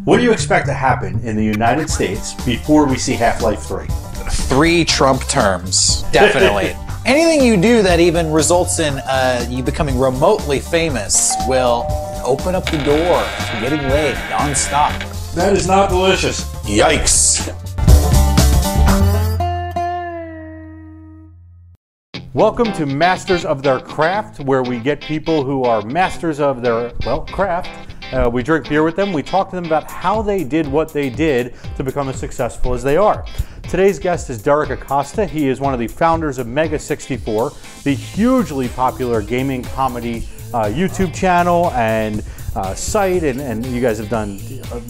What do you expect to happen in the United States before we see Half-Life 3? 3 Trump terms, definitely. Anything you do that even results in you becoming remotely famous will open up the door to getting laid non-stop. That is not delicious. Yikes. Welcome to Masters of Their Craft, where we get people who are masters of their, well, craft. We drink beer with them. We talk to them about how they did what they did to become as successful as they are. Today's guest is Derek Acosta. He is one of the founders of Mega 64, the hugely popular gaming comedy YouTube channel and site, and you guys have done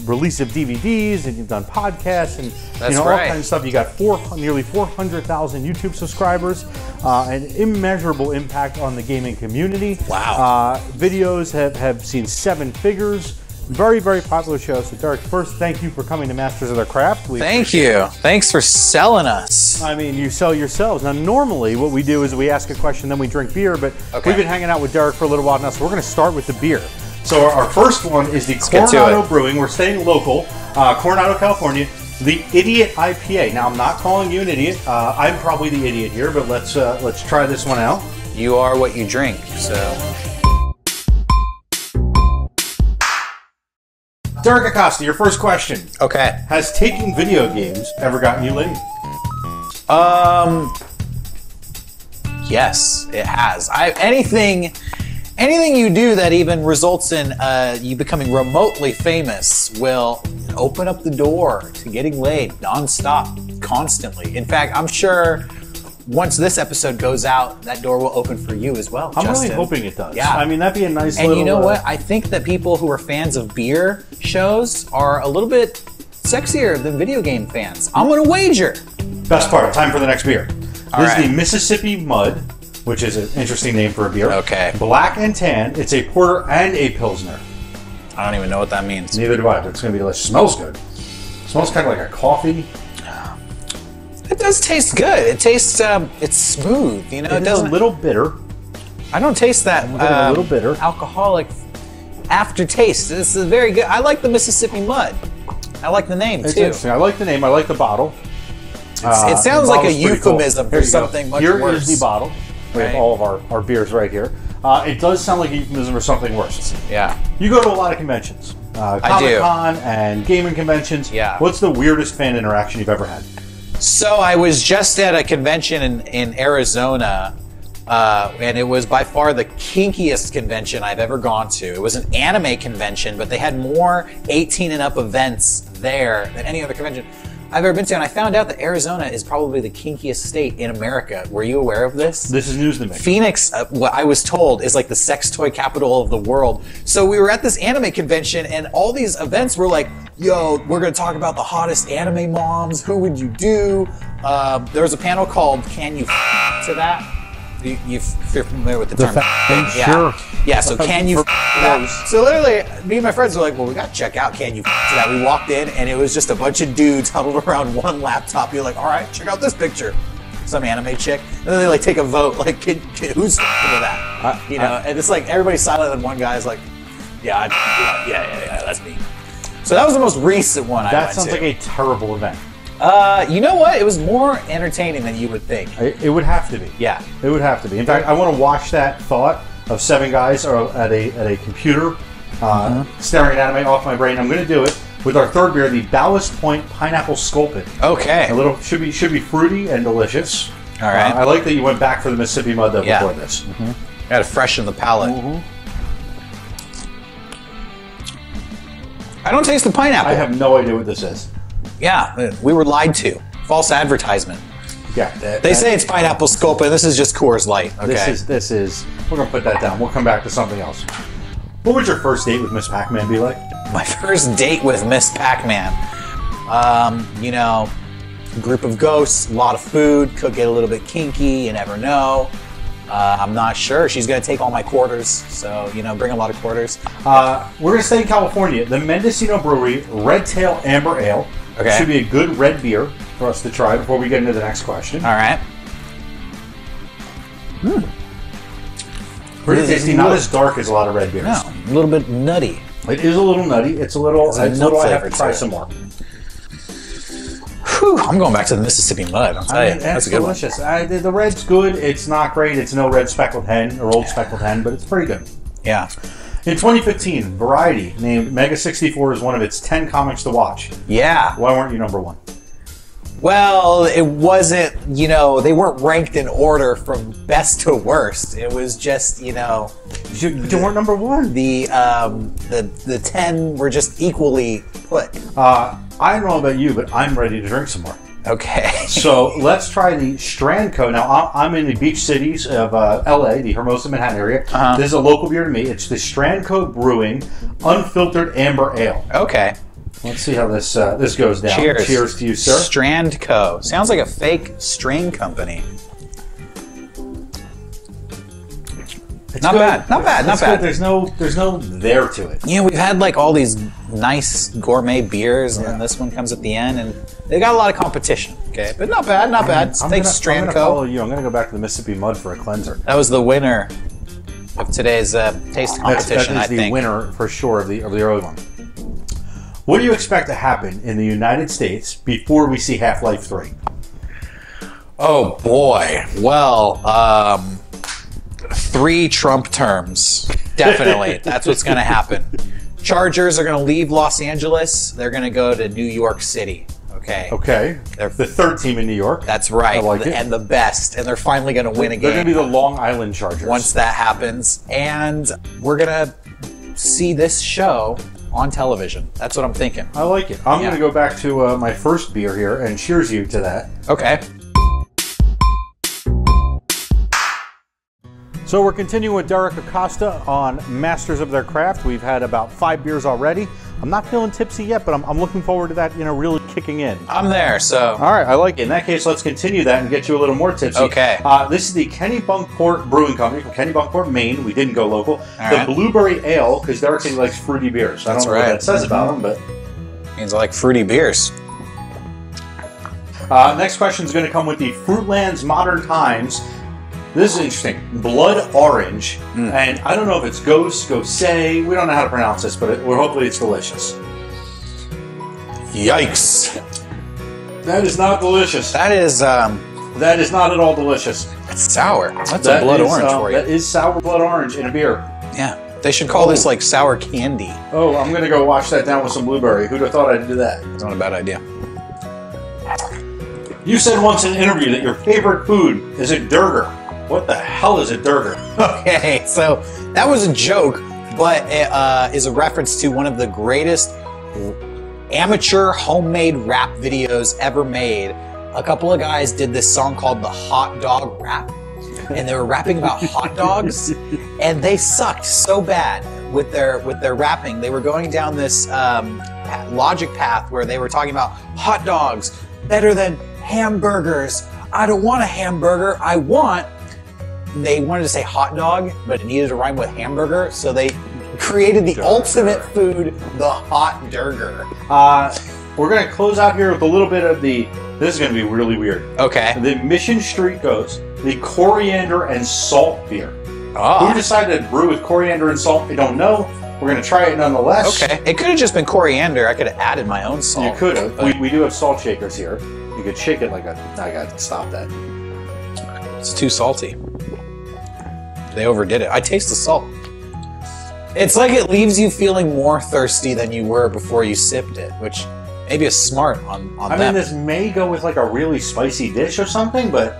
release of DVDs, and you've done podcasts, and all kinds of stuff. You got nearly 400,000 YouTube subscribers, an immeasurable impact on the gaming community. Wow. Videos have seen 7 figures. Very, very popular show. So Derek, first, thank you for coming to Masters of Their Craft. Thank you. Thanks for selling us. I mean, you sell yourselves. Now, normally what we do is we ask a question, then we drink beer, but we've been hanging out with Derek for a little while now, so we're going to start with the beer. So our first one is the Coronado Brewing. We're staying local, Coronado, California. The Idiot IPA. Now, I'm not calling you an idiot. I'm probably the idiot here, but let's try this one out. You are what you drink, so. Derek Acosta, your first question. Okay. Has taking video games ever gotten you laid? Yes, it has. Anything you do that even results in you becoming remotely famous will open up the door to getting laid nonstop, constantly. In fact, I'm sure once this episode goes out, that door will open for you as well, I'm Justin. really hoping it does. Yeah. I mean, that'd be a nice and little... you know what? I think that people who are fans of beer shows are a little bit sexier than video game fans. I'm going to wager. Best part, time for the next beer. All This right. is the Mississippi Mud, which is an interesting name for a beer. Okay. Black and tan. It's a porter and a pilsner. I don't even know what that means. Neither do I, but it's going to be delicious. Smells good. Smells kind of like a coffee. It does taste good. It tastes, it's smooth, you know? It is a little bitter. I don't taste that a little bitter. alcoholic aftertaste. This is very good. I like the Mississippi Mud. I like the name, It's too. interesting. I like the name. I like the bottle. It sounds like a euphemism for something much worse. Here is the bottle. We have all of our beers right here. It does sound like a euphemism for something worse. Yeah. You go to a lot of conventions. Comic-Con and gaming conventions. Yeah. What's the weirdest fan interaction you've ever had? So I was just at a convention in Arizona, and it was by far the kinkiest convention I've ever gone to. It was an anime convention, but they had more 18 and up events there than any other convention I've ever been to. And I found out that Arizona is probably the kinkiest state in America. Were you aware of this? This is news to me. Phoenix, what I was told, is like the sex toy capital of the world. So we were at this anime convention, and all these events were like, yo, we're going to talk about the hottest anime moms. Who would you do? There was a panel called Can You to That? You're familiar with the term? Sure. Yeah, so Can You that? So literally, me and my friends were like, well, we got to check out Can You to That. We walked in, and it was just a bunch of dudes huddled around one laptop. You're like, all right, check out this picture. Some anime chick. And then they like take a vote, like, who's to that? And it's like everybody's silent, and one guy's like, yeah, yeah, that's me. So that was the most recent one I went to. That sounds like a terrible event. You know what? It was more entertaining than you would think. It would have to be. Yeah. It would have to be. In fact, I want to watch that thought of 7 guys at a computer staring at anime off my brain. I'm going to do it with our third beer, the Ballast Point Pineapple Sculpin. Okay. A little should be fruity and delicious. All right. I like that you went back for the Mississippi Mud though before this. Got to freshen the palate. I don't taste the pineapple. I have no idea what this is. Yeah, we were lied to. False advertisement. Yeah. They say it's pineapple sculpin. This is just Coors Light. Okay. This is. We're gonna put that down. We'll come back to something else. What would your first date with Miss Pac-Man be like? My first date with Miss Pac-Man. A group of ghosts, a lot of food, could get a little bit kinky. You never know. I'm not sure. She's going to take all my quarters, so, bring a lot of quarters. We're going to stay in California. The Mendocino Brewery Red Tail Amber Ale. Okay. Should be a good red beer for us to try before we get into the next question. All right. Pretty tasty. Not as dark as a lot of red beers. No, a little bit nutty. It is a little nutty. It's a little. I have to try some more. Whew, I'm going back to the Mississippi Mud. I'll tell you, that's a good delicious. The red's good. It's not great. It's no red speckled hen or old speckled hen, but it's pretty good. Yeah. In 2015, Variety named Mega 64 as one of its 10 comics to watch. Yeah. Why weren't you number 1? Well, it wasn't, you know, they weren't ranked in order from best to worst. It was just, you know... You weren't number 1. The 10 were just equally put. I don't know about you, but I'm ready to drink some more. Okay. So let's try the Strandco. Now, I'm in the beach cities of LA, the Hermosa, Manhattan area. This is a local beer to me. It's the Strandco Brewing Unfiltered Amber Ale. Okay. Let's see how this goes down. Cheers. Cheers to you, sir. Strandco. Sounds like a fake string company. It's not good. bad. Not bad. Not bad. Good. There's no there to it. You know, we've had like all these nice gourmet beers, and then this one comes at the end, and they got a lot of competition. Okay, but not bad. Not bad. Thanks, Strandco. I'm gonna follow you. I'm gonna go back to the Mississippi Mud for a cleanser. That was the winner of today's taste competition. That is the winner for sure of the early one. What do you expect to happen in the United States before we see Half-Life 3? Oh boy. Well, 3 Trump terms. Definitely. That's what's going to happen. Chargers are going to leave Los Angeles. They're going to go to New York City. Okay. Okay. They're the 3rd team in New York. That's right. I like it. And the best. And they're finally going to win a game. They're going to be the Long Island Chargers. Once that happens. And we're going to see this show on television. That's what I'm thinking. I like it. I'm going to go back to my first beer here and cheers you to that. Okay. So we're continuing with Derek Acosta on Masters of Their Craft. We've had about 5 beers already. I'm not feeling tipsy yet, but I'm looking forward to that, you know, really kicking in. I'm there, so. All right, I like it. In that case, let's continue that and get you a little more tipsy. Okay. This is the Kennebunkport Brewing Company from Kennebunkport, Maine. We didn't go local. The Blueberry Ale, because Derek said he likes fruity beers. I don't know what that says about him, but. Means I like fruity beers. Next question is going to come with the Fruitland's Modern Times. This is interesting. Blood Orange. And I don't know if it's Ghost, Gosay. We don't know how to pronounce this, but hopefully it's delicious. Yikes. That is not delicious. That is not at all delicious. That's sour. That's a blood orange for you. That is sour blood orange in a beer. Yeah. They should call this like sour candy. Oh, I'm going to go wash that down with some blueberry. Who'd have thought I'd do that? It's not a bad idea. You said once in an interview that your favorite food is a durger. What the hell is a durger? Okay, so that was a joke, but it is a reference to one of the greatest amateur homemade rap videos ever made. A couple of guys did this song called the Hot Dog Rap, and they were rapping about hot dogs, and they sucked so bad with their rapping. They were going down this logic path where they were talking about hot dogs better than hamburgers. I don't want a hamburger. They wanted to say hot dog, but it needed to rhyme with hamburger, so they created the ultimate food, the hot durger. We're going to close out here with a little bit of this is going to be really weird. Okay. The Mission Street Ghost, the coriander and salt beer. Who decided to brew with coriander and salt? I don't know. We're going to try it nonetheless. Okay. It could have just been coriander. I could have added my own salt. You could have. We do have salt shakers here. You could shake it like a... I got to stop that. It's too salty. They overdid it. I taste the salt. It's like it leaves you feeling more thirsty than you were before you sipped it, which maybe is smart on them. I mean, this may go with like a really spicy dish or something, but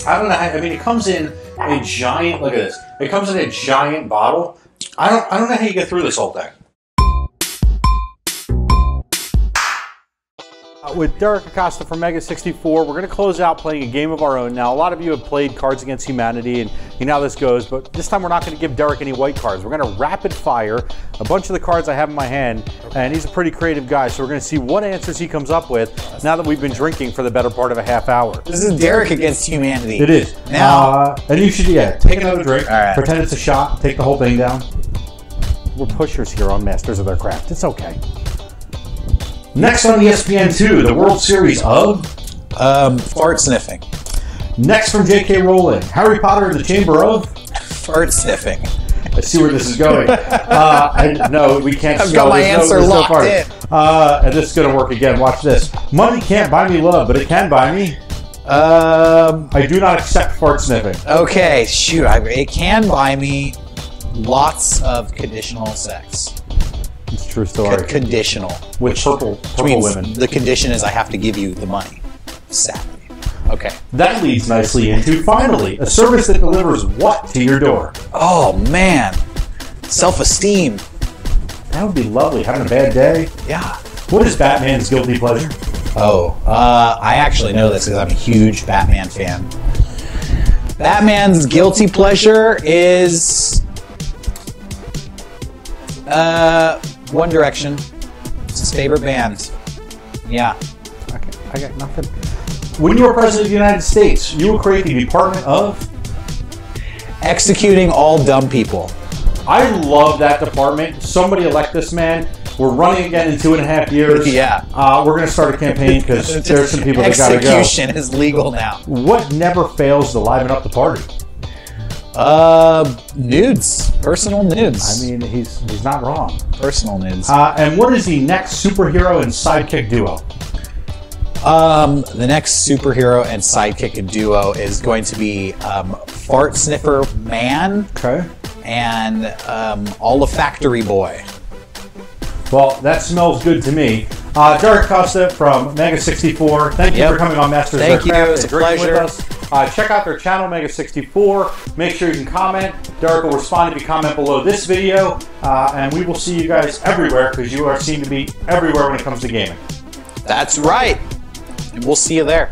I don't know. I mean, it comes in a giant, look at this. It comes in a giant bottle. I don't know how you get through this whole thing. With Derek Acosta from Mega 64, we're going to close out playing a game of our own. Now, a lot of you have played Cards Against Humanity, and you know how this goes, but this time we're not going to give Derek any white cards. We're going to rapid fire a bunch of the cards I have in my hand, and he's a pretty creative guy, so we're going to see what answers he comes up with now that we've been drinking for the better part of a half hour. This is Derek Against Humanity. It is. Now, and you should, take another drink, all right. Pretend it's a shot, take the whole thing down. We're pushers here on Masters of Their Craft. It's okay. Next on ESPN2, the World Series of... fart sniffing. Next from J.K. Rowling, Harry Potter and the Chamber of... Fart sniffing. I see where this is going. No, we can't. I've got my answer locked in. And this is going to work again. Watch this. Money can't buy me love, but it can buy me. I do not accept fart sniffing. Okay, shoot. It can buy me lots of conditional sex. It's a true story. Conditional. With purple means women. The condition is I have to give you the money. Sadly. Okay. That leads nicely into, finally, a service that delivers what to your door? Oh, man. Self-esteem. That would be lovely. Having a bad day? Yeah. What is Batman's guilty pleasure? Oh, I actually know this because I'm a huge Batman fan. Batman's guilty pleasure is One Direction. It's his favorite band. Yeah. Okay, I got nothing. When you were president of the United States, you will create the Department of Executing all dumb people. I love that department. Somebody elect this man. We're running again in 2.5 years. Yeah. We're going to start a campaign because there's some people that got to go. Execution is legal now. What never fails to liven up the party? Nudes. Personal nudes. I mean, he's not wrong. Personal nudes. And what is the next superhero and sidekick duo? The next superhero and sidekick duo is going to be Fart Sniffer Man. Okay. And Olfactory Boy. Well, that smells good to me. Derek Costa from Mega64. Thank you for coming on Masters of the Craft. Thank you. It's a pleasure. With us. Check out their channel, Mega64. Make sure you can comment. Derek will respond if you comment below this video. And we will see you guys everywhere because you seem to be everywhere when it comes to gaming. That's right. And we'll see you there.